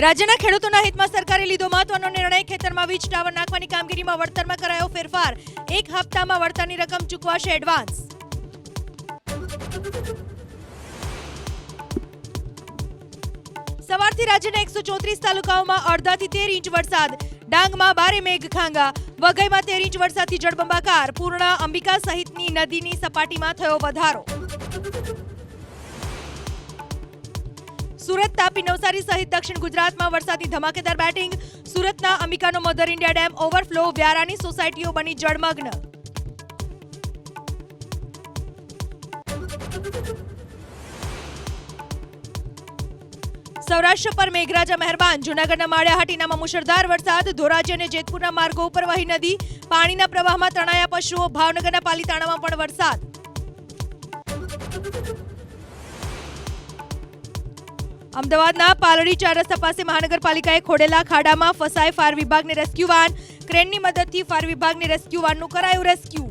રાજ્યના ખેડૂતોના હિતમાં સરકારે લીધો મહત્વનો નિર્ણય. ખેતરમાં વીજ ટાવર નાખવાની કામગીરીમાં વળતરમાં કરાયો ફેરફાર. 1 હપ્તામાં વળતરની રકમ ચૂકવાશે એડવાન્સ. સવારથી રાજ્યના 134 તાલુકાઓમાં અડધાથી 13 ઇંચ વરસાદ. ડાંગમાં ભારે મેઘખાંગા. વઘઈમાં 13 ઇંચ વરસાદથી જળબંબાકાર. પૂર્ણા, અંબિકા સહિતની નદીની સપાટીમાં થયો વધારો. સુરત, તાપી, નવસારી સહિત દક્ષિણ ગુજરાતમાં વરસાદની ધમાકેદાર બેટિંગ. સુરતના અંબિકાનો મધર ઇન્ડિયા ડેમ ઓવરફ્લો. વ્યારાની સોસાયટીઓ બની જળમગ્ન. સૌરાષ્ટ્ર પર મેઘરાજા મહેરબાન. જૂનાગઢના માળિયાહાટીનામાં મુશળધાર વરસાદ. ધોરાજી અને જેતપુરના માર્ગો ઉપર વહી નદી. પાણીના પ્રવાહમાં તણાયા પશુઓ. ભાવનગરના પાલીતાણામાં પણ વરસાદ. અમદાવાદના પાલડી 4 રસ્તા પાસે મહાનગરપાલિકાએ ખોડેલા ખાડામાં ફસાય ફાયર વિભાગને રેસ્ક્યુ વાન. ક્રેનની મદદથી ફાયર વિભાગની રેસ્ક્યુ વાનનું કરાયું રેસ્ક્યુ.